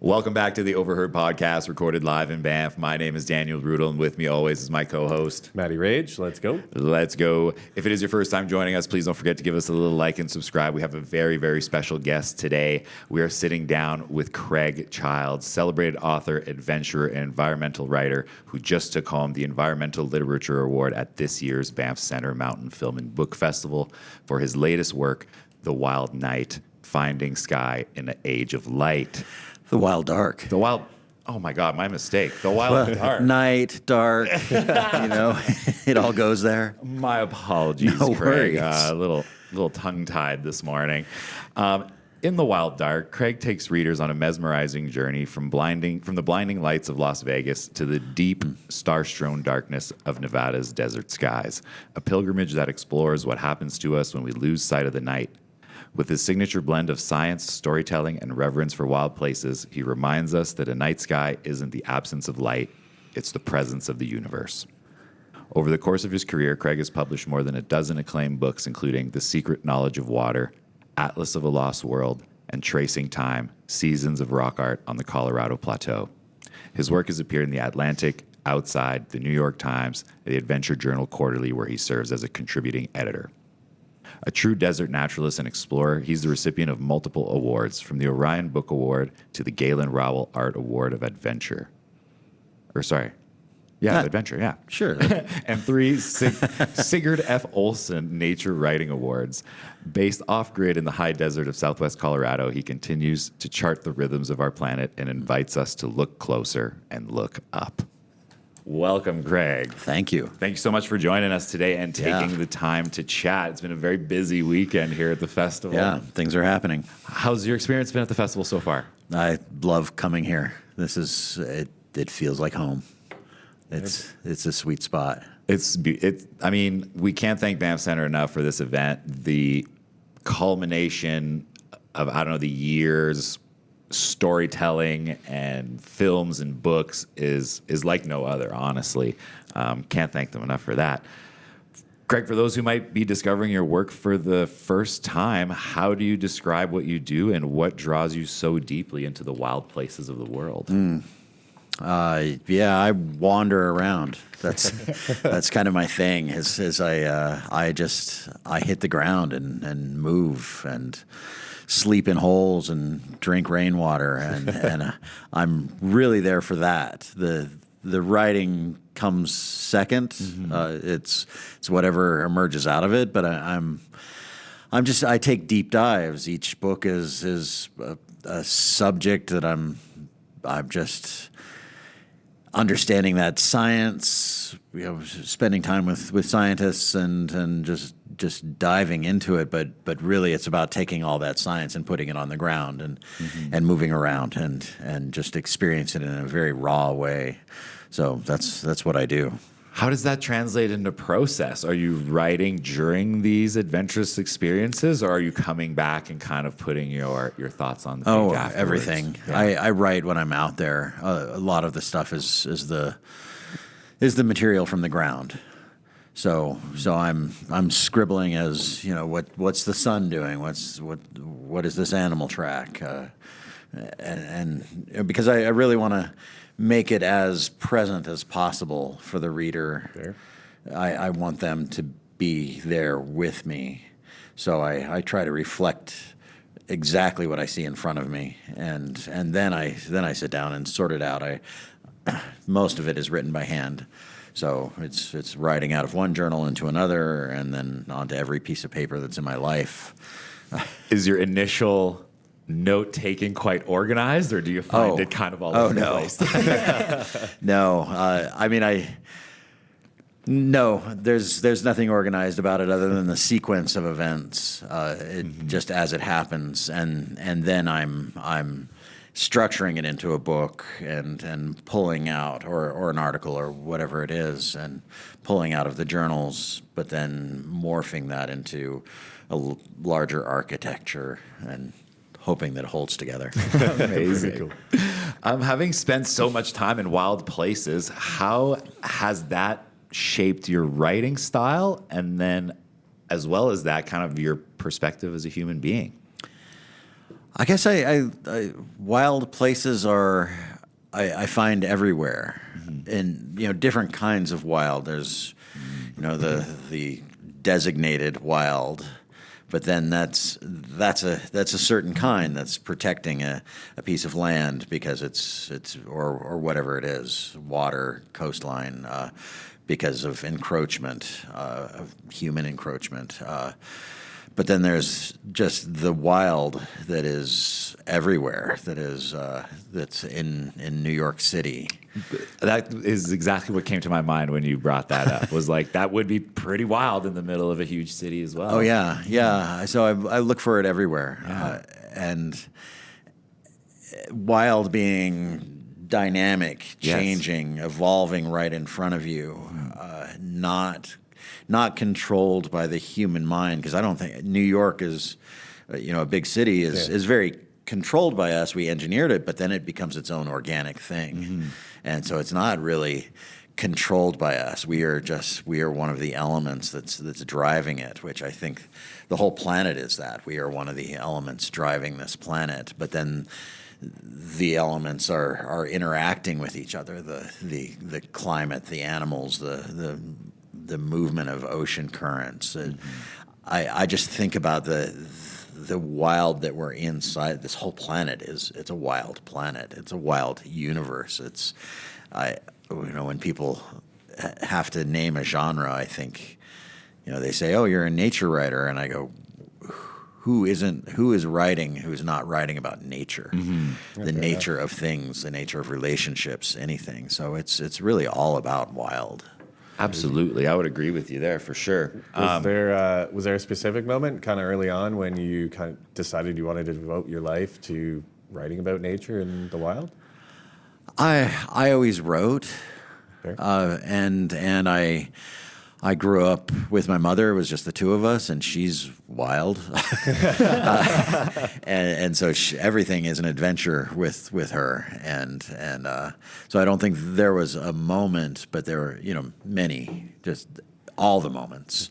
Welcome back to the Overheard podcast, recorded live in Banff. My name is Daniel Ruedl, and with me always is my co-host, Matty Rage. Let's go. Let's go. If it is your first time joining us, please don't forget to give us a little like and subscribe. We have a very, very special guest today. We are sitting down with Craig Childs, celebrated author, adventurer, and environmental writer who just took home the Environmental Literature Award at this year's Banff Centre Mountain Film and Book Festival for his latest work, The Wild Night, Finding Sky in an Age of Light. The Wild Dark. The Wild... Oh, my God, my mistake. The Wild Dark. Night, dark, it all goes there. My apologies, No Craig. worries. A little tongue-tied this morning. In The Wild Dark, Craig takes readers on a mesmerizing journey from the blinding lights of Las Vegas to the deep, star-strewn darkness of Nevada's desert skies. A pilgrimage that explores what happens to us when we lose sight of the night. With his signature blend of science, storytelling, and reverence for wild places, he reminds us that a night sky isn't the absence of light, it's the presence of the universe. Over the course of his career, Craig has published more than a dozen acclaimed books, including The Secret Knowledge of Water, Atlas of a Lost World, and Tracing Time, Seasons of Rock Art on the Colorado Plateau. His work has appeared in The Atlantic, Outside, The New York Times, and The Adventure Journal Quarterly, where he serves as a contributing editor. A true desert naturalist and explorer, he's the recipient of multiple awards, from the Orion Book Award to the Galen Rowell Art Award of Adventure. Adventure, yeah. Sure. And 3 Sigurd F. Olson Nature Writing Awards. Based off-grid in the high desert of southwest Colorado, he continues to chart the rhythms of our planet and invites us to look closer and look up. Welcome, Craig. Thank you. Thank you so much for joining us today and taking the time to chat. It's been a very busy weekend here at the festival. Yeah, things are happening. How's your experience been at the festival so far? I love coming here. This is it feels like home. It's a sweet spot. I mean, we can't thank Banff Centre enough for this event. The culmination of, the years storytelling and films and books is like no other, honestly. Can't thank them enough for that. Craig, for those who might be discovering your work for the first time, how do you describe what you do and what draws you so deeply into the wild places of the world? I wander around. That's kind of my thing. Is I hit the ground and move and sleep in holes and drink rainwater, and I'm really there for that. The writing comes second. Mm-hmm. It's whatever emerges out of it, but I take deep dives. Each book is a subject that I'm just understanding that science, spending time with scientists and just diving into it, but really it's about taking all that science and putting it on the ground and moving around and just experiencing it in a very raw way. So that's what I do. How does that translate into process? Are you writing during these adventurous experiences, or are you coming back and kind of putting your thoughts on the page afterwards? Everything. Yeah. I write when I'm out there. A lot of the stuff is the material from the ground. So I'm scribbling as what's the sun doing? What is this animal track? And because I really want to make it as present as possible for the reader. Fair. I want them to be there with me. So I try to reflect exactly what I see in front of me, and then I sit down and sort it out. Most of it is written by hand. So it's writing out of one journal into another and then onto every piece of paper that's in my life. Is your initial note-taking quite organized, or do you find it kind of all over the place? No, there's nothing organized about it other than the sequence of events, just as it happens, and then I'm structuring it into a book and pulling out, or an article or whatever it is, and pulling out of the journals, but then morphing that into a larger architecture and hoping that it holds together. Amazing. Having spent so much time in wild places, how has that shaped your writing style, and then as well as that, kind of your perspective as a human being? I guess wild places are I find everywhere, and different kinds of wild. There's the designated wild, but then that's a certain kind that's protecting a piece of land because it's or whatever it is, water, coastline, because of encroachment, of human encroachment. But then there's just the wild that is everywhere. That's in New York City. That is exactly what came to my mind when you brought that up. Was like that would be pretty wild in the middle of a huge city as well. Oh yeah, yeah. So I look for it everywhere, and wild being dynamic, changing, evolving right in front of you, not controlled by the human mind. Because I don't think New York is, a big city is very controlled by us. We engineered it, but then it becomes its own organic thing, and so it's not really controlled by us. We are one of the elements that's driving it, which I think the whole planet is that. We are one of the elements driving this planet, but then the elements are interacting with each other, the climate, the animals, the movement of ocean currents. I just think about the wild that we're inside. This whole planet it's a wild planet. It's a wild universe. When people have to name a genre, I think, they say, "Oh, you're a nature writer," and I go, who is not writing about nature, the nature of things, the nature of relationships, anything. So it's really all about wild. Absolutely, I would agree with you there for sure. Was there a specific moment kind of early on when you kind of decided you wanted to devote your life to writing about nature and the wild? I always wrote, Fair. and I grew up with my mother. It was just the two of us, and she's wild, and so everything is an adventure with her, and so I don't think there was a moment, but there were many, just all the moments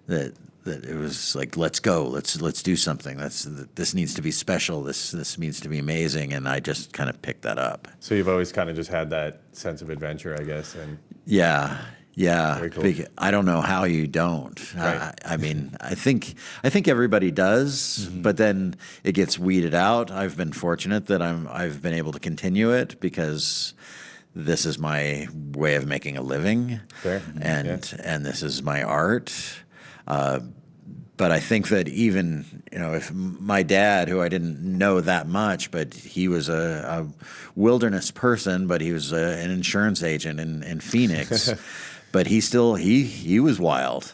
that it was like, let's go, let's do something. This needs to be special. This needs to be amazing, and I just kind of picked that up. So you've always kind of just had that sense of adventure, I guess, and Yeah. Very cool. I don't know how you don't. Right. I mean, I think everybody does, but then it gets weeded out. I've been fortunate that I've been able to continue it because this is my way of making a living, Fair. and this is my art. But I think that even, if my dad, who I didn't know that much, but he was a wilderness person, but he was an insurance agent in Phoenix. But he was wild.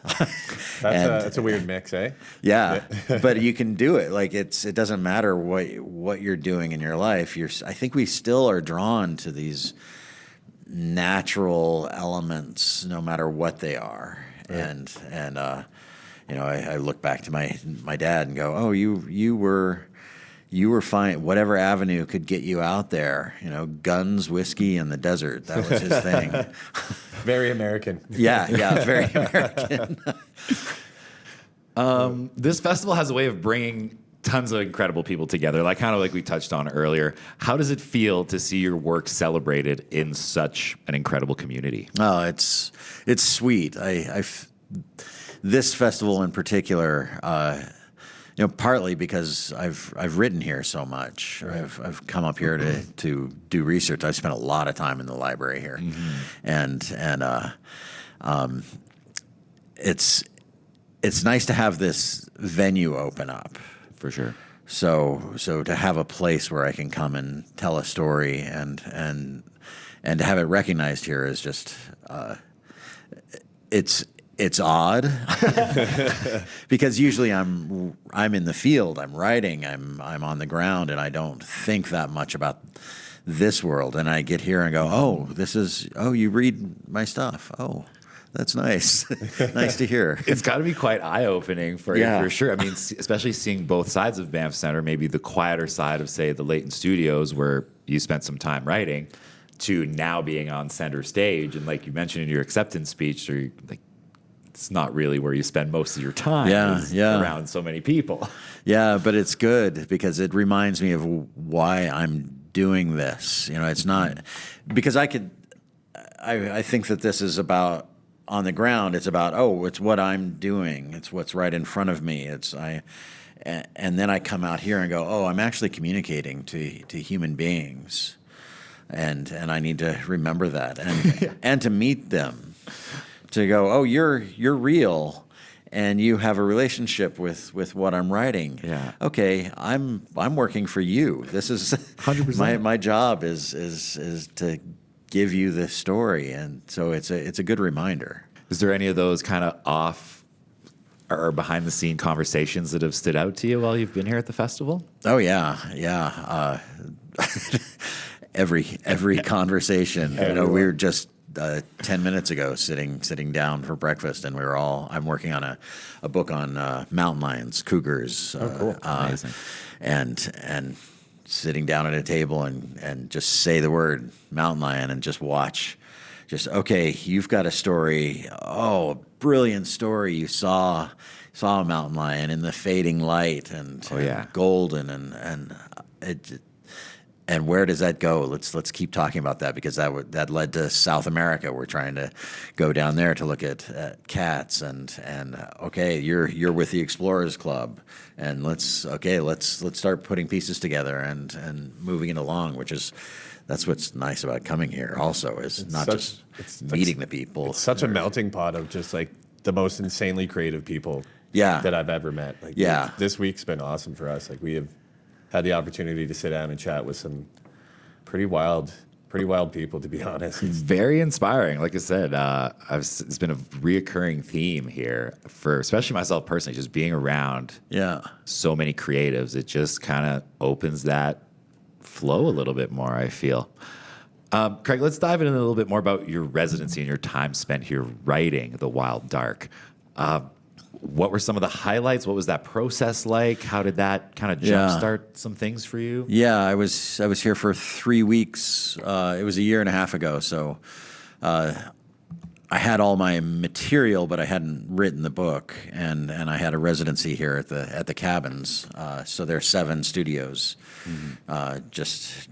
That's a weird mix, eh? Yeah, but you can do it. Like it doesn't matter what you're doing in your life. I think we still are drawn to these natural elements, no matter what they are. Right. And I look back to my dad and go, oh, you were fine. Whatever avenue could get you out there, guns, whiskey, and the desert. That was his thing. Very American. Yeah, very American. This festival has a way of bringing tons of incredible people together, kind of like we touched on earlier. How does it feel to see your work celebrated in such an incredible community? Oh, it's sweet. This festival in particular, partly because I've written here so much. Right. I've come up here to do research. I've spent a lot of time in the library here, and it's nice to have this venue open up. For sure. So to have a place where I can come and tell a story and to have it recognized here is just it's odd because usually I'm in the field, I'm writing, I'm on the ground, and I don't think that much about this world. And I get here and go, you read my stuff. Oh, that's nice. Nice to hear. It's got to be quite eye-opening for you, for sure. I mean, especially seeing both sides of Banff Centre, maybe the quieter side of, say, the Leighton Studios, where you spent some time writing, to now being on center stage. And like you mentioned in your acceptance speech, or like it's not really where you spend most of your time. Yeah, is yeah. around so many people. Yeah, but it's good because it reminds me of why I'm doing this. You know, it's not because I think that this is about on the ground. It's about, oh, it's what I'm doing. It's what's right in front of me. And then I come out here and go, oh, I'm actually communicating to human beings, and I need to remember that and to meet them, to go, oh, you're real. And you have a relationship with what I'm writing. Yeah. Okay, I'm working for you. This is 100%. my job is to give you this story, and so it's a good reminder. Is there any of those kind of off or behind the scene conversations that have stood out to you while you've been here at the festival? Oh yeah. Every conversation. You know, we were just 10 minutes ago sitting down for breakfast, and I'm working on a book on mountain lions, cougars. Cool. Amazing. And sitting down at a table and just say the word mountain lion and just watch. Just, okay, you've got a story. Oh, a brilliant story. You saw a mountain lion in the fading light and golden and where does that go? Let's keep talking about that, because that led to South America. We're trying to go down there to look at cats and okay, you're with the Explorers Club, and let's start putting pieces together and moving it along, that's what's nice about coming here. Also, is It's not such- just meeting the people. It's such a melting pot of just like the most insanely creative people Yeah. that I've ever met. Like, Yeah. this week's been awesome for us. Like, we have had the opportunity to sit down and chat with some pretty wild people, to be honest. Very inspiring. Like I said, it's been a reoccurring theme here for especially myself personally, just being around Yeah. so many creatives. It just kind of opens that flow a little bit more, I feel. Craig, let's dive in a little bit more about your residency and your time spent here writing The Wild Dark. What were some of the highlights? What was that process like? How did that kind of jumpstart some things for you? Yeah, I was here for 3 weeks. It was a year and a half ago, so I had all my material, but I hadn't written the book, and I had a residency here at the cabins. So there are 7 studios, just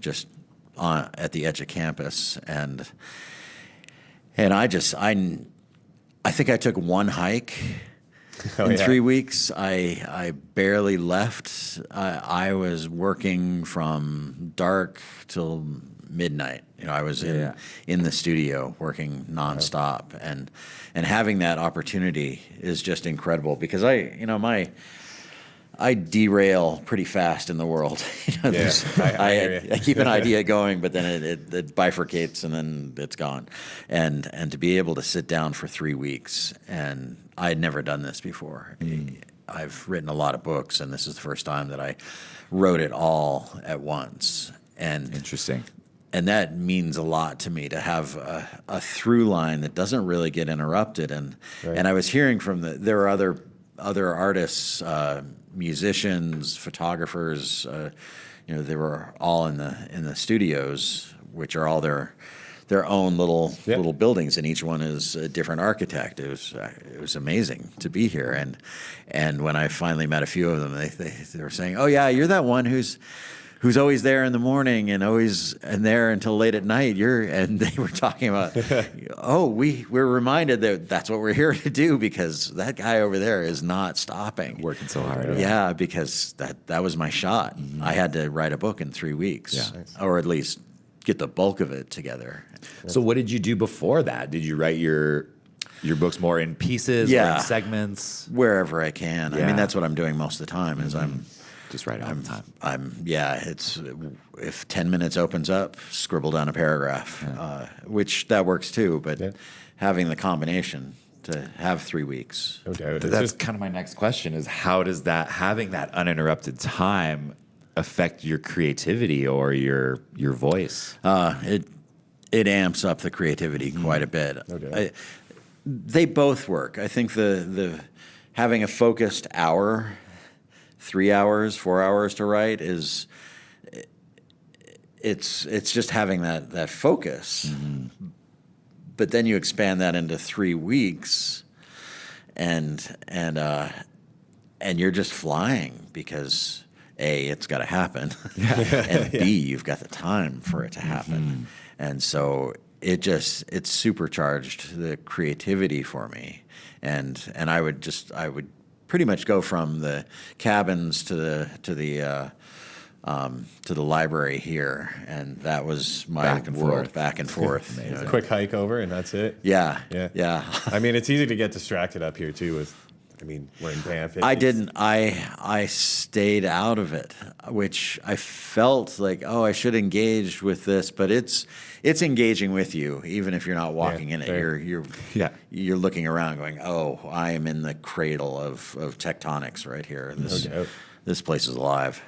at the edge of campus, and I think I took one hike. In 3 weeks, I barely left. I was working from dark till midnight. You know, I was in the studio working nonstop, and having that opportunity is just incredible, because I derail pretty fast in the world. You know, I keep an idea going, but then it bifurcates and then it's gone. And to be able to sit down for 3 weeks, and I had never done this before. I've written a lot of books, and this is the first time that I wrote it all at once. And Interesting. And that means a lot to me, to have a through line that doesn't really get interrupted. And I was hearing from there are other artists, musicians, photographers. They were all in the studios, which are all their own little buildings, and each one is a different architect. It was amazing to be here, and when I finally met a few of them, they were saying, "Oh yeah, you're that one who's always there in the morning and there until late at night." And they were talking about, we're reminded that that's what we're here to do, because that guy over there is not stopping. Working so hard. Yeah, because that was my shot. Mm-hmm. I had to write a book in 3 weeks, or at least get the bulk of it together. So what did you do before that? Did you write your books more in pieces or in segments? Wherever I can. Yeah. I mean, that's what I'm doing most of the time, is I'm just write all the time. It's if 10 minutes opens up, scribble down a paragraph, which that works too, but having the combination to have 3 weeks. No doubt. That's kind of my next question, is how does having that uninterrupted time affect your creativity or your voice? It amps up the creativity quite a bit. No doubt. They both work. I think the having a focused hour, 3 hours, 4 hours to write it's just having that focus. Mm-hmm. But then you expand that into 3 weeks, and you're just flying because A, it's got to happen, and B, you've got the time for it to happen, and so it supercharged the creativity for me, and I would pretty much go from the cabins to the library here, and that was my world, back and forth. You know. Quick hike over, and that's it. Yeah. I mean, it's easy to get distracted up here too. We're in Banff. I didn't. I stayed out of it, which I felt like, oh, I should engage with this, but it's engaging with you, even if you're not walking in it. Fair. You're looking around, going, oh, I am in the cradle of tectonics right here. This place is alive.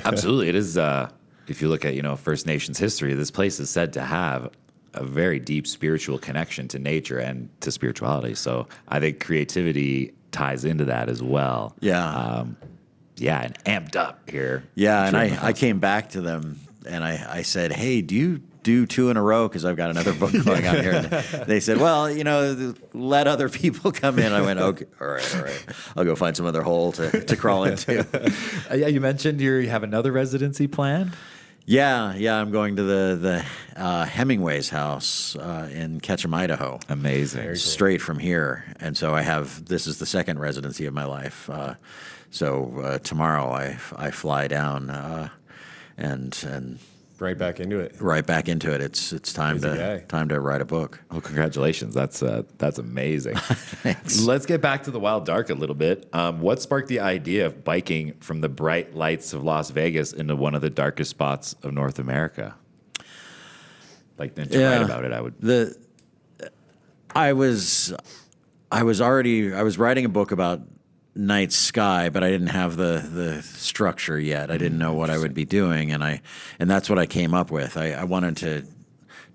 Absolutely. It is, if you look at, First Nations history, this place is said to have a very deep spiritual connection to nature and to spirituality. So I think creativity ties into that as well. Yeah. And amped up here. Yeah, and I came back to them and I said, hey, do you do 2 in a row? Because I've got another book going on here. And they said, well, let other people come in. I went, okay, all right. I'll go find some other hole to crawl into. You mentioned you have another residency planned? Yeah, I'm going to the Hemingway's house in Ketchum, Idaho. Amazing. Cool. Straight from here. And so this is the second residency of my life. So tomorrow I fly down and right back into it. Right back into it. It's time to write a book. Well, congratulations. That's amazing. Thanks. Let's get back to the wild dark a little bit. What sparked the idea of biking from the bright lights of Las Vegas into one of the darkest spots of North America? Like to write about it, I would. I was writing a book about night sky, but I didn't have the structure yet. I didn't know what I would be doing, and that's what I came up with. I wanted to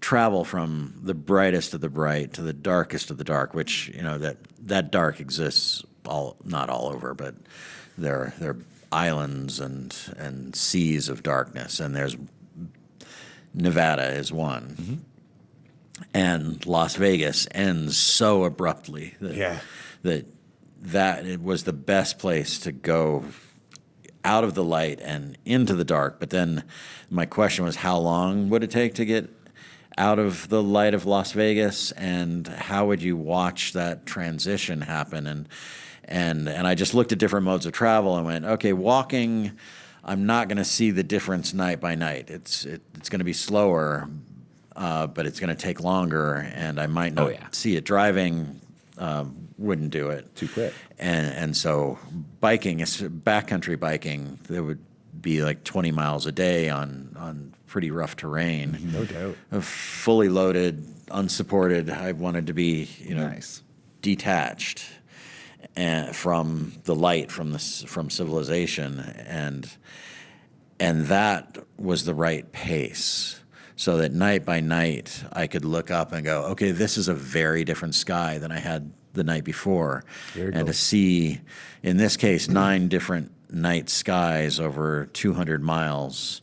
travel from the brightest of the bright to the darkest of the dark, which that dark exists not all over, but there are islands and seas of darkness, and there's Nevada is one. Mm-hmm. And Las Vegas ends so abruptly that it was the best place to go out of the light and into the dark. But then my question was, how long would it take to get out of the light of Las Vegas, and how would you watch that transition happen? And I just looked at different modes of travel and went, okay, walking, I'm not going to see the difference night by night. It's going to be slower, but it's going to take longer, and I might not see it. Driving wouldn't do it. Too quick. And so biking, backcountry biking, there would be like 20 miles a day on pretty rough terrain. No doubt. Fully loaded, unsupported. I wanted to be, nice. Detached from the light, from civilization, and that was the right pace. So that night by night, I could look up and go, okay, this is a very different sky than I had the night before. And to see, in this case, 9 different night skies over 200 miles,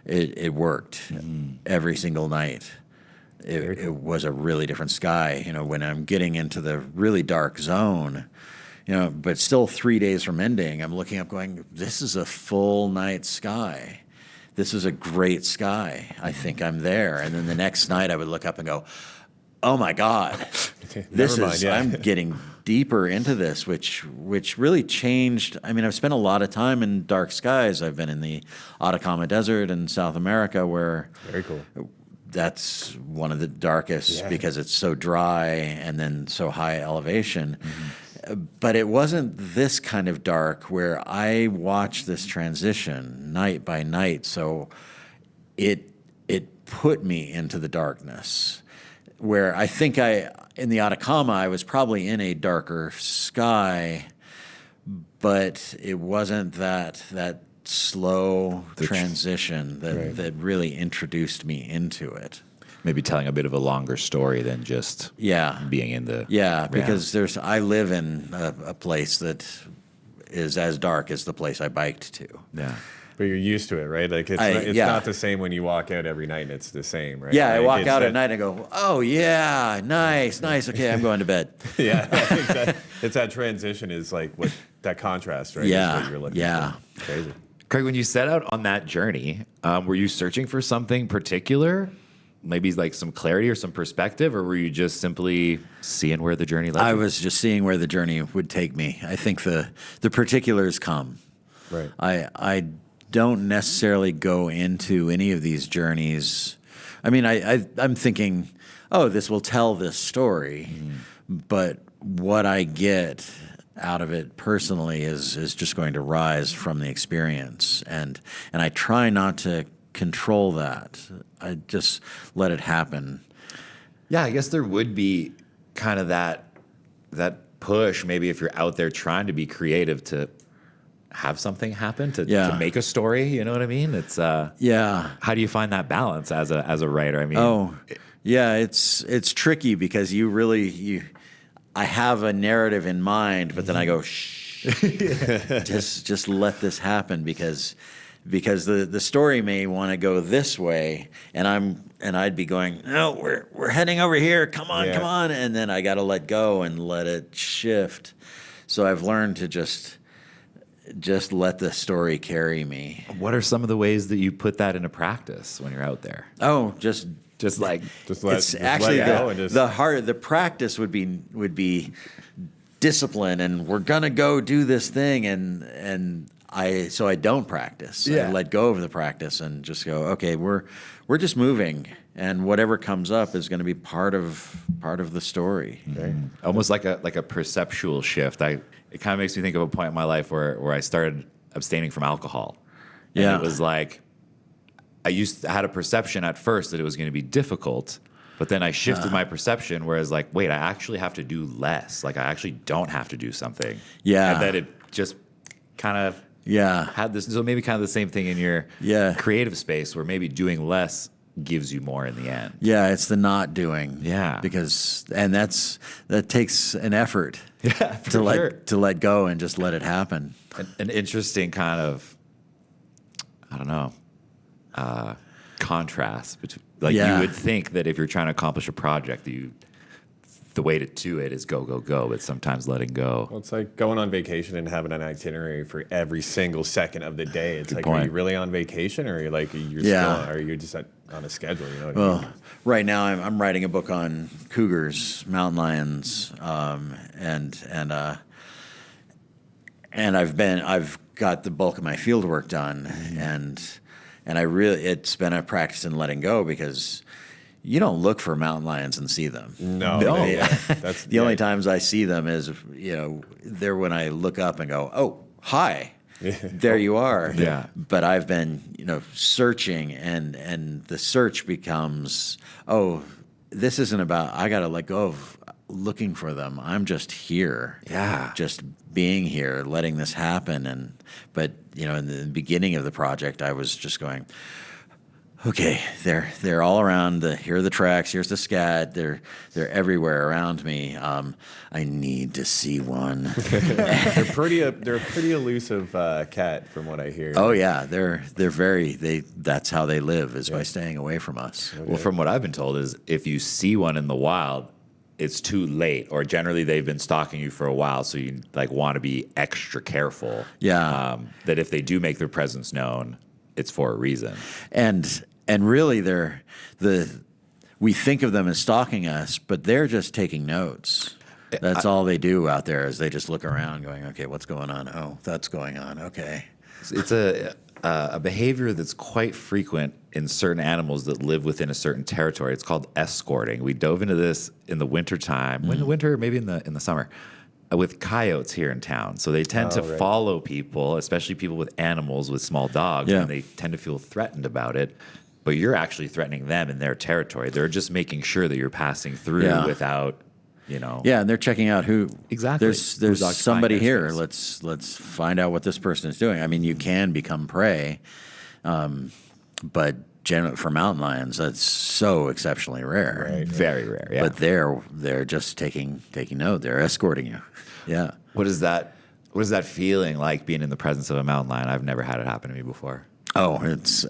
it worked every single night. It was a really different sky. When I'm getting into the really dark zone, but still 3 days from ending, I'm looking up going, this is a full night sky. This is a great sky. I think I'm there. And then the next night I would look up and go, oh my God, I'm getting deeper into this, which really changed. I mean, I've spent a lot of time in dark skies. I've been in the Atacama Desert in South America, where very cool. That's one of the darkest because it's so dry and then so high elevation. But it wasn't this kind of dark where I watched this transition night by night. So it put me into the darkness, where I think in the Atacama, I was probably in a darker sky, but it wasn't that slow transition that really introduced me into it. Maybe telling a bit of a longer story than just being in the... Yeah, because I live in a place that is as dark as the place I biked to. Yeah. But you're used to it, right? Like it's not the same when you walk out every night and it's the same, right? Yeah, I Like, walk it's out that- at night and go, oh yeah, nice. Okay, I'm going to bed. Yeah, it's that transition is like what that contrast, right? Yeah, is what you're looking yeah. for. Crazy. Craig, when you set out on that journey, were you searching for something particular? Maybe like some clarity or some perspective, or were you just simply seeing where the journey led I you? was just seeing where the journey would take me. I think the particulars come. Right. I don't necessarily go into any of these journeys. I mean, I'm thinking, oh, this will tell this story, but what I get out of it personally is just going to rise from the experience, and I try not to control that. I just let it happen. Yeah, I guess there would be kind of that push, maybe if you're out there trying to be creative, to have something happen, to make a story. You know what I mean? It's Yeah. How do you find that balance as a writer? I mean, Oh, yeah. It's tricky because I have a narrative in mind, but then I go, shh, just let this happen because the story may want to go this way, and I'd be going, no, we're heading over here. Come on, and then I got to let go and let it shift. So I've learned to just let the story carry me. what are some of the ways that you put that into practice when you're out there? Oh, Just like Just let, it's just actually let go and just, the practice would be discipline, and we're gonna go do this thing, and I don't practice. Yeah. I let go of the practice and just go, okay, we're just moving, and whatever comes up is going to be part of the story. right? almost like a perceptual shift. It kind of makes me think of a point in my life where I started abstaining from alcohol. And Yeah. it was like I had a perception at first that it was going to be difficult, but then I shifted my perception, whereas like, wait, I actually have to do less. Like I actually don't have to do something. Yeah. And then it just kind of Yeah. had this. So maybe kind of the same thing in your creative space, where maybe doing less gives you more in the end. Yeah, it's the not doing. Yeah. That takes an effort. Yeah, to let go and just let it happen. An interesting kind of, I don't know, contrast between, like, Yeah. you would think that if you're trying to accomplish a project, the way to do it is go, but sometimes letting go. Well, it's like going on vacation and having an itinerary for every single second of the day. It's Good like, point. are you really on vacation, or are you like are you just on a schedule? You know what I mean? Well, right now I'm writing a book on cougars, mountain lions, and I've got the bulk of my field work done, and it's been a practice in letting go, because you don't look for mountain lions and see them. No. That's The only times I see them is, they're when I look up and go, oh, hi. There you are. Yeah. But I've been, searching, and the search becomes, oh, this isn't about, I got to let go of looking for them. I'm just here. Yeah. Just being here, letting this happen. But in the beginning of the project, I was just going, okay, they're all around. Here are the tracks. Here's the scat. They're everywhere around me. I need to see one. they're a pretty elusive cat, from what I hear. Oh yeah, that's how they live, is by staying away from us. Well, from what I've been told is if you see one in the wild, it's too late, or generally they've been stalking you for a while, so you like want to be extra careful. Yeah. That if they do make their presence known, it's for a reason. And really, we think of them as stalking us, but they're just taking notes. That's all they do out there, is they just look around going, okay, what's going on? Oh, that's going on. Okay. It's a behavior that's quite frequent in certain animals that live within a certain territory. It's called escorting. We dove into this in the wintertime, in the winter, maybe in the summer, with coyotes here in town. So they tend to follow people, especially people with animals, with small dogs, and they tend to feel threatened about it. But you're actually threatening them in their territory. They're just making sure that you're passing through without, Yeah, and they're checking out who Exactly. There's Who's occupying somebody their here. space. Let's find out what this person is doing. I mean, you can become prey, but generally for mountain lions, that's so exceptionally rare. Right. very rare. Yeah. But they're just taking note. They're escorting you. Yeah. What is that? What is that feeling like being in the presence of a mountain lion? I've never had it happen to me before. Oh, it's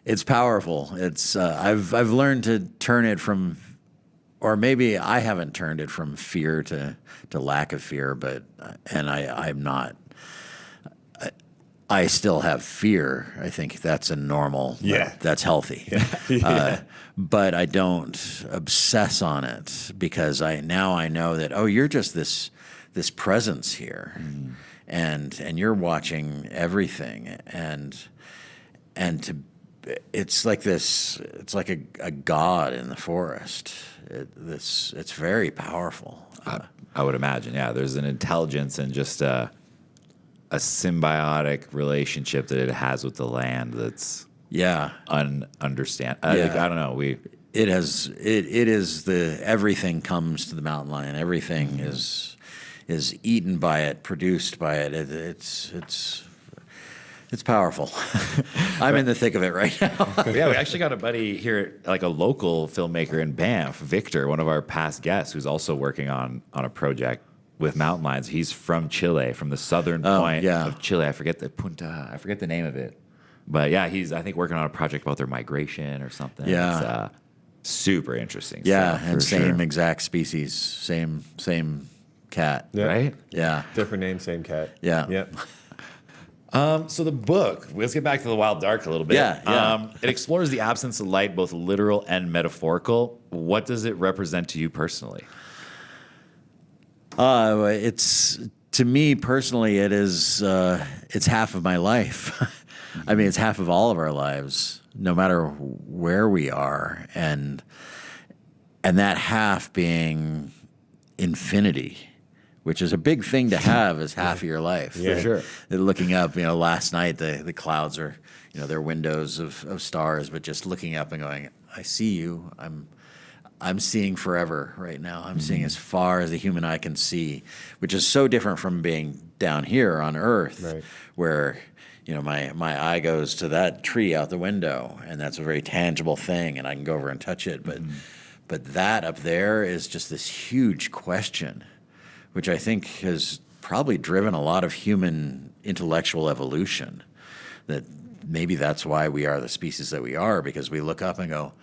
it's powerful. It's I've learned to turn it from, or maybe I haven't turned it from fear to lack of fear, but I'm not. I still have fear. I think that's a normal. Yeah. That's healthy. Yeah. But I don't obsess on it because I know that you're just this presence here, and you're watching everything, and it's like this. It's like a god in the forest. It's very powerful. I would imagine, yeah. There's an intelligence and just a symbiotic relationship that it has with the land that's Yeah. understand. Yeah. I don't know. It is everything comes to the mountain lion. Everything is eaten by it, produced by it. It's powerful. I'm in the thick of it right now. Yeah, we actually got a buddy here, like a local filmmaker in Banff, Victor, one of our past guests, who's also working on a project with mountain lions. He's from Chile, from the southern point of Chile. I forget the name of it. But yeah, he's, I think, working on a project about their migration or something. Yeah. It's super interesting. Yeah, stuff, and for same sure. exact species, same cat. Yeah. Right? Yeah. Different name, same cat. Yeah. Yep. So the book, let's get back to the Wild Dark a little bit. Yeah. It explores the absence of light, both literal and metaphorical. What does it represent to you personally? It's, to me personally, it's half of my life. I mean, it's half of all of our lives, no matter where we are, and that half being infinity, which is a big thing to have as half of your life. Yeah. For sure. Looking up, last night the clouds are, they're windows of stars, but just looking up and going, I see you. I'm seeing forever right now. I'm seeing as far as the human eye can see, which is so different from being down here on Earth, Right. where my eye goes to that tree out the window, and that's a very tangible thing, and I can go over and touch it. But that up there is just this huge question, which I think has probably driven a lot of human intellectual evolution. That maybe that's why we are the species that we are, because we look up and go,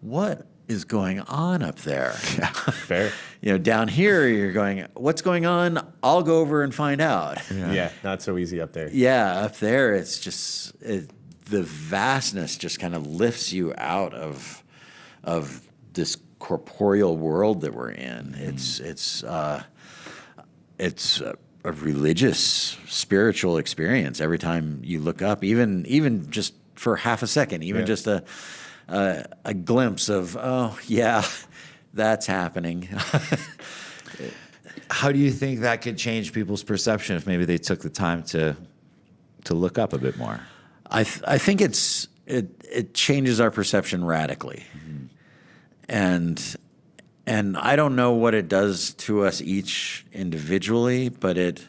what is going on up there? Fair. Down here you're going, what's going on? I'll go over and find out. Yeah. Not so easy up there. Yeah, up there it's just the vastness just kind of lifts you out of this corporeal world that we're in. It's a religious, spiritual experience every time you look up, even just for half a second, just a glimpse of, oh yeah, that's happening. How do you think that could change people's perception if maybe they took the time to look up a bit more? I think it changes our perception radically, and I don't know what it does to us each individually, but it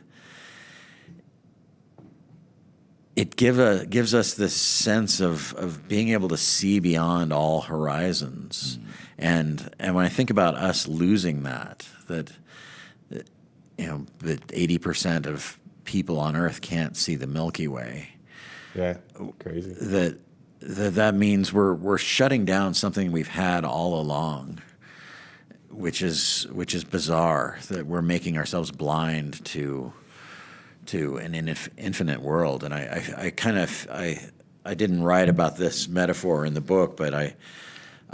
gives us this sense of being able to see beyond all horizons. And when I think about us losing that 80% of people on Earth can't see the Milky Way, Yeah. Crazy. that means we're shutting down something we've had all along, which is bizarre, that we're making ourselves blind to an infinite world. And I didn't write about this metaphor in the book, but I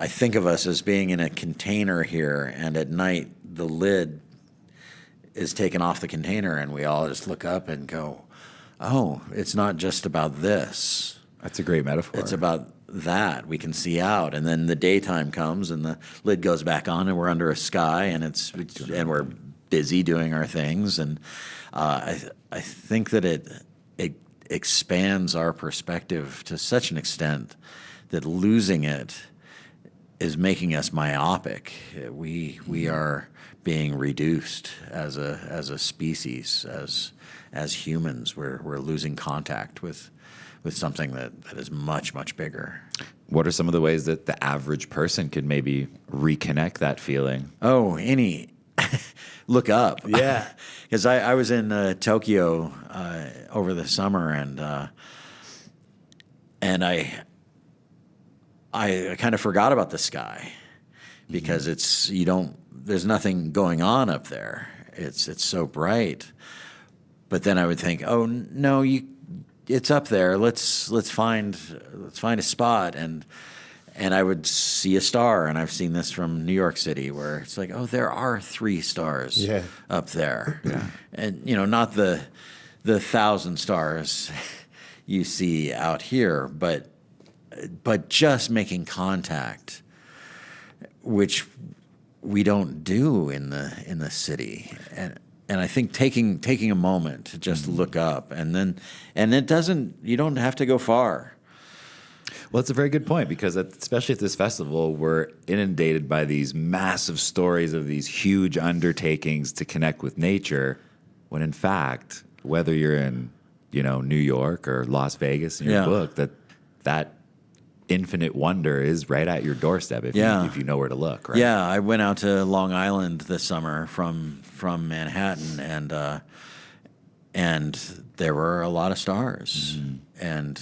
think of us as being in a container here, and at night the lid is taken off the container, and we all just look up and go, oh, it's not just about this. That's a great metaphor. It's about that. We can see out, and then the daytime comes, and the lid goes back on, and we're under a sky, and and we're busy doing our things. And I think that it expands our perspective to such an extent that losing it is making us myopic. We are being reduced as a species, as humans. We're losing contact with something that is much, much bigger. What are some of the ways that the average person could maybe reconnect that feeling? Oh, look up. Yeah. because I was in Tokyo over the summer, and I kind of forgot about the sky because there's nothing going on up there. It's so bright. But then I would think, oh no, it's up there. Let's find a spot, and I would see a star. And I've seen this from New York City, where it's like, oh, there are 3 stars up there, and not the 1,000 stars you see out here, but just making contact, which we don't do in the city, and I think taking a moment to just look up, and you don't have to go far. Well, it's a very good point, because especially at this festival, we're inundated by these massive stories of these huge undertakings to connect with nature, when in fact, whether you're in New York or Las Vegas in your book, that infinite wonder is right at your doorstep if you know where to look, right? Yeah, I went out to Long Island this summer from Manhattan, and there were a lot of stars, and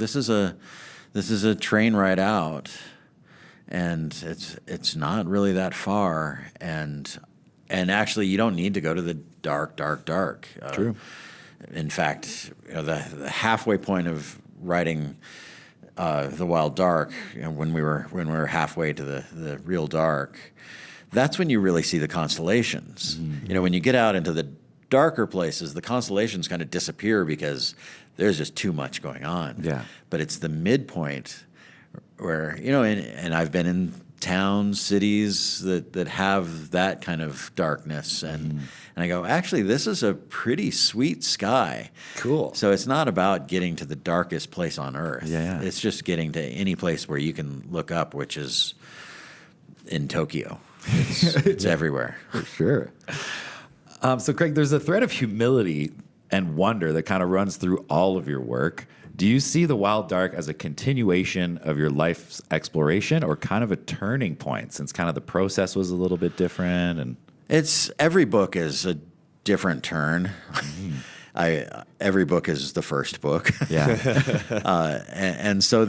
this is a train ride out, and it's not really that far, and actually you don't need to go to the dark. True. In fact, the halfway point of writing The Wild Dark, when we were halfway to the real dark, that's when you really see the constellations. When you get out into the darker places, the constellations kind of disappear because there's just too much going on. Yeah. But it's the midpoint where, and I've been in towns, cities that have that kind of darkness, and I go, actually, this is a pretty sweet sky. Cool. So it's not about getting to the darkest place on Earth. Yeah. It's just getting to any place where you can look up, which is in Tokyo. It's everywhere. For sure. So, Craig, there's a thread of humility and wonder that kind of runs through all of your work. Do you see The Wild Dark as a continuation of your life's exploration, or kind of a turning point, since kind of the process was a little bit different? And every book is a different turn. Every book is the first book. Yeah. And so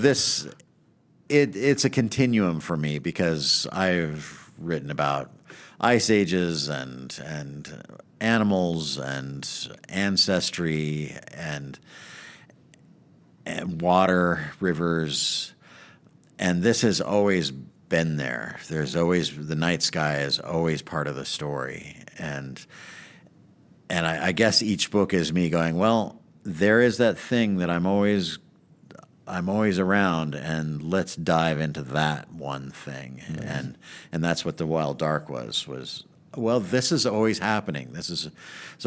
it's a continuum for me, because I've written about ice ages and animals and ancestry and water, rivers, and this has always been there. There's always, the night sky is always part of the story, and I guess each book is me going, well, there is that thing that I'm always around, and let's dive into that one thing. And that's what The Wild Dark was, well, this is always happening. It's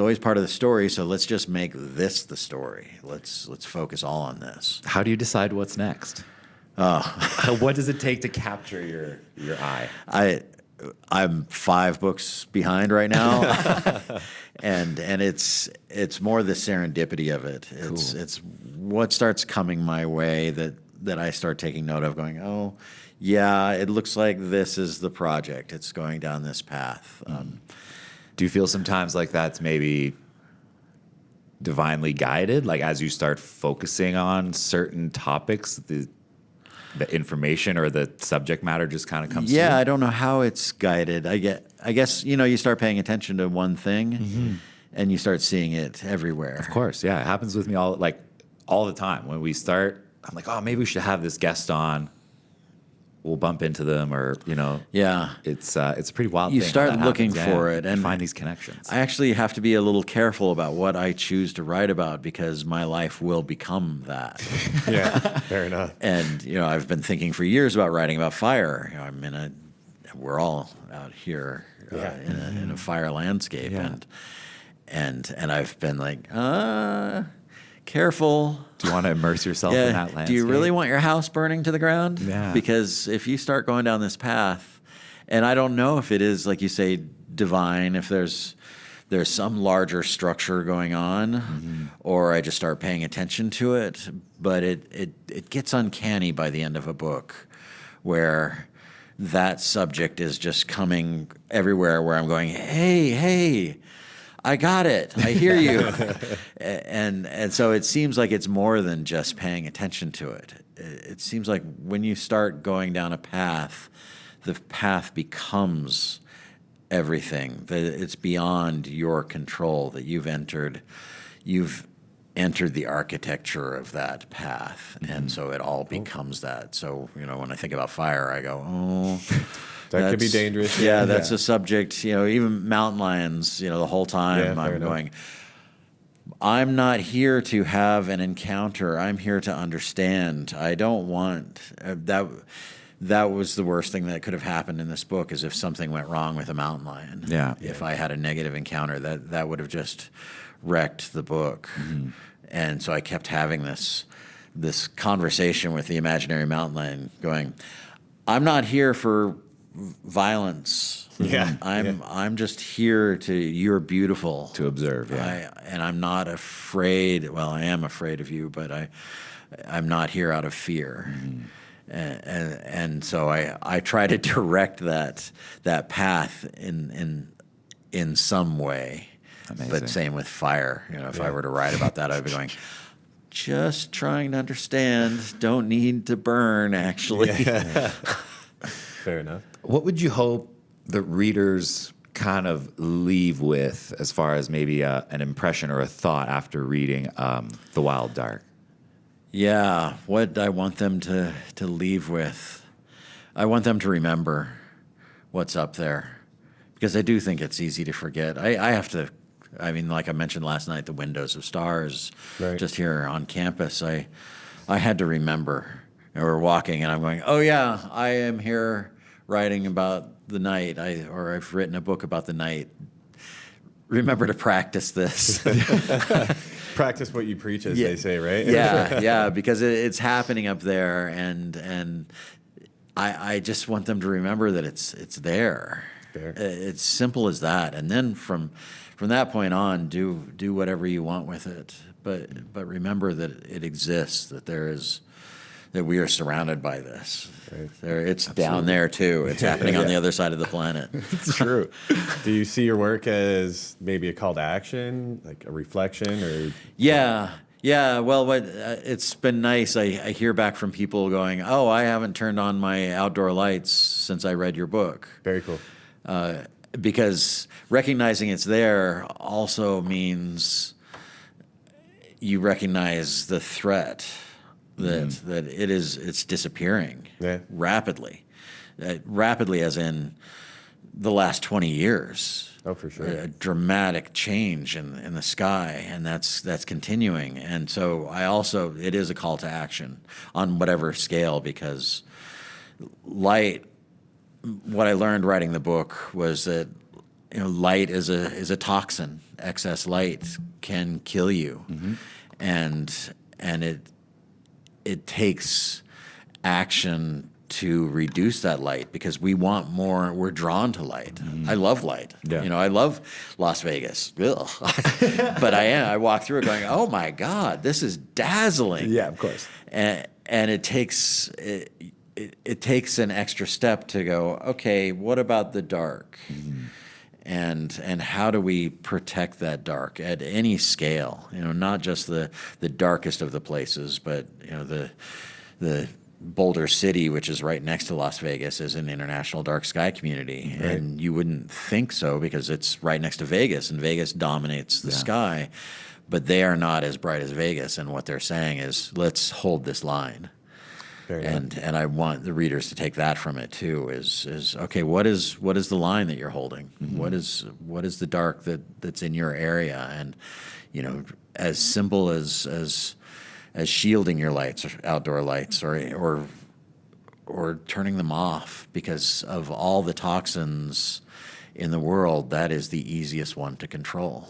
always part of the story, so let's just make this the story. Let's focus all on this. How do you decide what's next? What does it take to capture your eye? I'm 5 books behind right now, and it's more the serendipity of it. It's what starts coming my way that I start taking note of, going, oh, yeah, it looks like this is the project. It's going down this path. Do you feel sometimes like that's maybe divinely guided? Like as you start focusing on certain topics, the information or the subject matter just kind of comes through? I don't know how it's guided. I guess, you start paying attention to one thing and you start seeing it everywhere. Of course, yeah. It happens with me all the time. When we start, I'm like, oh, maybe we should have this guest on. We'll bump into them, or it's a pretty wild thing. You start looking for it and find these connections. I actually have to be a little careful about what I choose to write about, because my life will become that. Yeah, fair enough. And I've been thinking for years about writing about fire. We're all out here in a fire landscape, and I've been like, careful. Do you want to immerse yourself in that landscape? Do you really want your house burning to the ground? Yeah. Because if you start going down this path, and I don't know if it is, like you say, divine, if there's some larger structure going on, or I just start paying attention to it, but it gets uncanny by the end of a book, where that subject is just coming everywhere, where I'm going, hey, I got it. I hear you. And so it seems like it's more than just paying attention to it. It seems like when you start going down a path, the path becomes everything. That it's beyond your control. That you've entered the architecture of that path, and so it all becomes that. So when I think about fire, I go, oh. That could be dangerous. Yeah, that's a subject. Even mountain lions. The whole time I'm going. I'm not here to have an encounter. I'm here to understand. I don't want that. That was the worst thing that could have happened in this book, is if something went wrong with a mountain lion. Yeah. If I had a negative encounter, that would have just wrecked the book. Mm-hmm. And so I kept having this conversation with the imaginary mountain lion, going, I'm not here for violence. Yeah. I'm just here to, you're beautiful. To observe, yeah. And I'm not afraid. Well, I am afraid of you, but I'm not here out of fear. Mm-hmm. And so I try to direct that path in some way. Amazing. But same with fire. If I were to write about that, I'd be going, just trying to understand. Don't need to burn, actually. Yeah. Fair enough. What would you hope the readers kind of leave with, as far as maybe an impression or a thought after reading The Wild Dark? Yeah, what I want them to leave with, I want them to remember what's up there, because I do think it's easy to forget. I have to, like I mentioned last night, the windows of stars, right. Just here on campus, I had to remember. We're walking, and I'm going, oh yeah, I am here writing about the night, I've written a book about the night. Remember to practice this. Practice what you preach, as they say, right? Yeah, because it's happening up there, and I just want them to remember that it's there. Fair. It's simple as that, and then from that point on, do whatever you want with it, but remember that it exists, that we are surrounded by this. Right. It's down there too. It's happening on the other side of the planet. It's true. Do you see your work as maybe a call to action, like a reflection, or? Yeah. Well, it's been nice. I hear back from people going, "Oh, I haven't turned on my outdoor lights since I read your book." Very cool. Because recognizing it's there also means you recognize the threat. That it's disappearing rapidly, rapidly as in the last 20 years. Oh, for sure. A dramatic change in the sky, and that's continuing. And so it is a call to action on whatever scale, because light. What I learned writing the book was that light is a toxin. Excess light can kill you, and it takes action to reduce that light, because we want more. We're drawn to light. I love light. Yeah. I love Las Vegas. Ugh. But I walk through it going, oh my God, this is dazzling. Yeah, of course. And it takes it takes an extra step to go, okay, what about the dark? And how do we protect that dark at any scale? Not just the darkest of the places, but the Boulder City, which is right next to Las Vegas, is an international dark sky community, right. And you wouldn't think so because it's right next to Vegas, and Vegas dominates the sky, but they are not as bright as Vegas. And what they're saying is, let's hold this line. And I want the readers to take that from it too. Is okay. What is the line that you're holding? What is the dark that's in your area? And as simple as shielding your lights, or outdoor lights, or turning them off because of all the toxins in the world. That is the easiest one to control.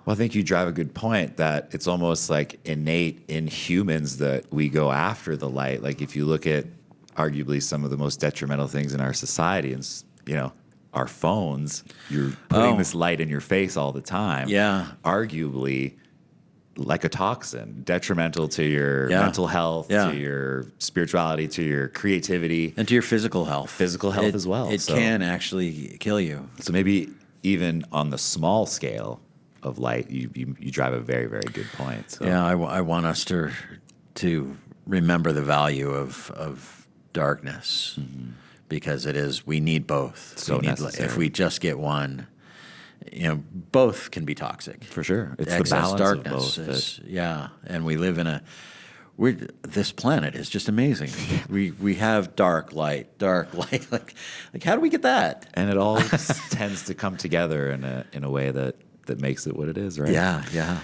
Well, I think you drive a good point that it's almost like innate in humans that we go after the light. Like if you look at arguably some of the most detrimental things in our society, and our phones, you're putting this light in your face all the time. Yeah. Arguably like a toxin, detrimental to your mental health, to your spirituality, to your creativity. And to your physical health. Physical health as well. It can actually kill you. So maybe even on the small scale of light. You drive a very, very good point. So. Yeah, I want us to remember the value of darkness, because we need both. So we need, necessary. if we just get one, both can be toxic. For sure. It's Excess the balance darkness of both. is, and we live in this planet is just amazing. We have dark light. Like how do we get that? And it all tends to come together in a way that makes it what it is, right? Yeah.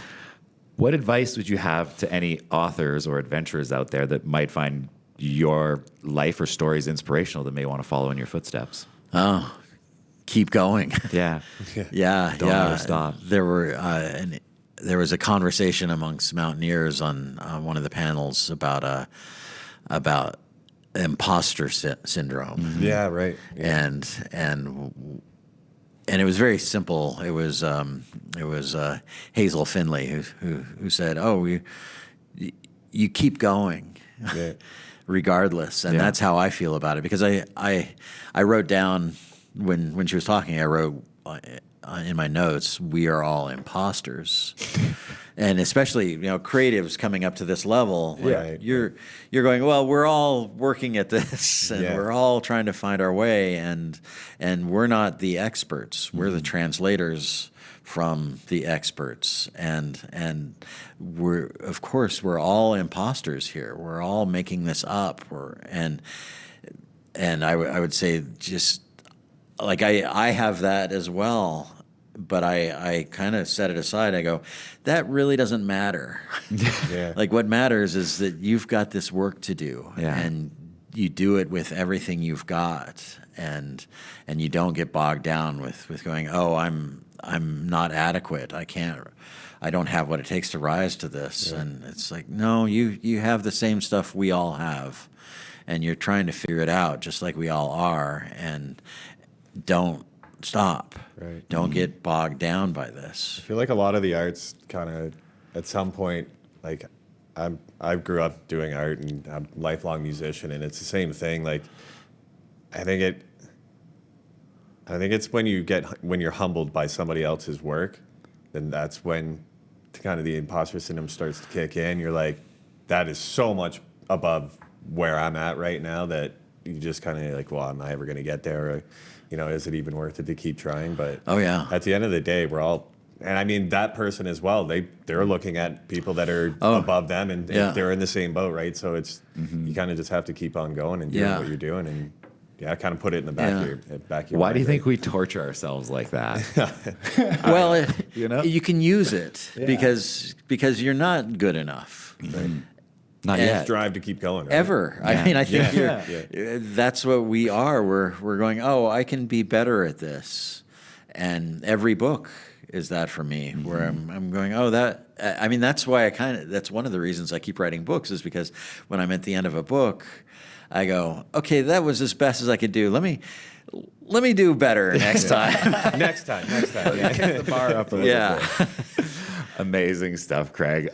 What advice would you have to any authors or adventurers out there that might find your life or stories inspirational, that may want to follow in your footsteps? Oh, keep going. Yeah. Yeah, Don't ever stop. There was a conversation amongst mountaineers on one of the panels about imposter syndrome. Yeah, right. Yeah. And it was very simple. It was Hazel Finley who said, "Oh, you keep going." Yeah. Regardless, and that's how I feel about it, because I wrote down when she was talking, I wrote in my notes, "We are all imposters," and especially creatives coming up to this level, like, you're going, well, we're all working at this, and we're all trying to find our way, and we're not the experts, we're the translators from the experts, and we're all imposters here. We're all making this up. And I would say, just like I have that as well, but I kind of set it aside. I go, that really doesn't matter. Yeah. Like, what matters is that you've got this work to do, Yeah. and you do it with everything you've got, and you don't get bogged down with going, oh, I'm not adequate. I don't have what it takes to rise to this. Yeah. And it's like, no, you have the same stuff we all have, and you're trying to figure it out just like we all are, and don't stop. Right. Don't get bogged down by this. I feel like a lot of the arts kind of, at some point, like I grew up doing art, and I'm a lifelong musician, and it's the same thing. Like, I think it's when you're humbled by somebody else's work, then that's when kind of the imposter syndrome starts to kick in. You're like, that is so much above where I'm at right now, that you just kind of like, well, am I ever going to get there? Or, is it even worth it to keep trying? But oh yeah, at the end of the day, we're all, and I mean that person as well. They're looking at people that are above them, and they're in the same boat, right? So it's you kind of just have to keep on going and doing what you're doing, and kind of put it in the back of your Why mind, do you think right? we torture ourselves like that? well, You can use it because you're not good enough. Not And yet. Drive to keep going, right? Ever. Yeah. I mean, I think Yeah. that's what we are. We're going, oh, I can be better at this. And every book is that for me, where I'm going, oh, that's why that's one of the reasons I keep writing books, is because when I'm at the end of a book, I go, okay, that was as best as I could do. Let me do better next time. next time. Yeah. Get the bar up a little bit. Amazing stuff, Craig.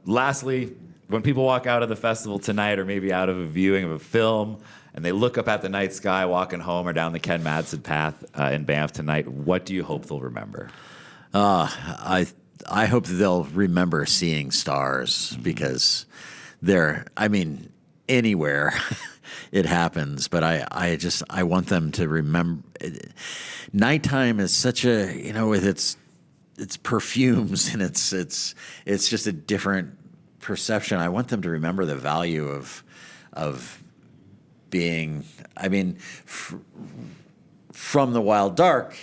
Lastly, when people walk out of the festival tonight, or maybe out of a viewing of a film, and they look up at the night sky walking home or down the Ken Madsen path in Banff tonight, what do you hope they'll remember? I hope that they'll remember seeing stars, because anywhere it happens, but I want them to remember. Nighttime is such a, with its perfumes, and it's just a different perception. I want them to remember the value of being, from the wild dark,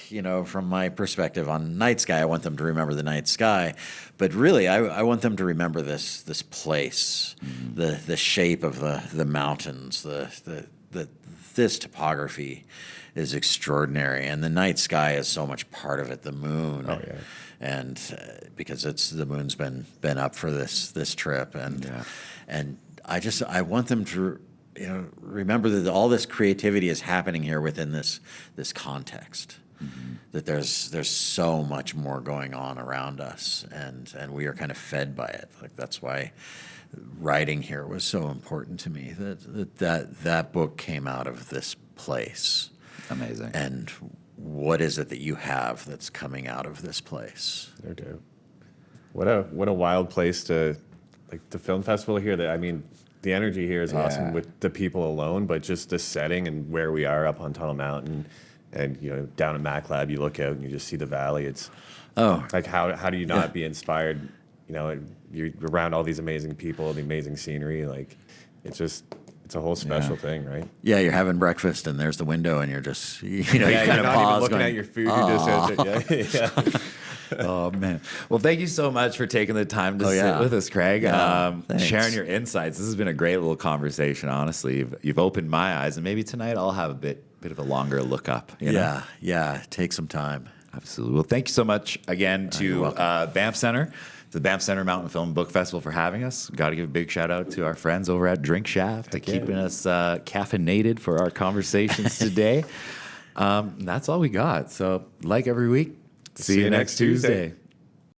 from my perspective on night sky, I want them to remember the night sky. But really, I want them to remember this place, the shape of the mountains, this topography is extraordinary, and the night sky is so much part of it. The moon, and because the moon's been up for this trip, and I want them to remember that all this creativity is happening here within this context. That there's so much more going on around us, and we are kind of fed by it. Like, that's why writing here was so important to me. That book came out of this place. Amazing. And what is it that you have that's coming out of this place? No doubt. What a wild place to, like, the film festival here. That, I mean, the energy here is awesome with the people alone, but just the setting and where we are up on Tunnel Mountain, and down at Mac Lab, you look out and you just see the valley. It's like how do you not be inspired? You're around all these amazing people, the amazing scenery. Like, it's a whole special thing, right? Yeah, you're having breakfast and there's the window and you're just you kind you're of not pause even looking going, at your food. You're just out there. Yeah. Oh, man. Well, thank you so much for taking the time to sit with us, Craig. Thanks. Sharing your insights. This has been a great little conversation, honestly. You've opened my eyes, and maybe tonight I'll have a bit of a longer look up. You know? Yeah. Take some time. Absolutely. Well, thank you so much again You're to welcome. Banff Centre, the Banff Centre Mountain Film Book Festival for having us. Got to give a big shout out to our friends over at Drink Shaft for keeping us caffeinated for our conversations today. That's all we got. So, like every week, see you next Tuesday.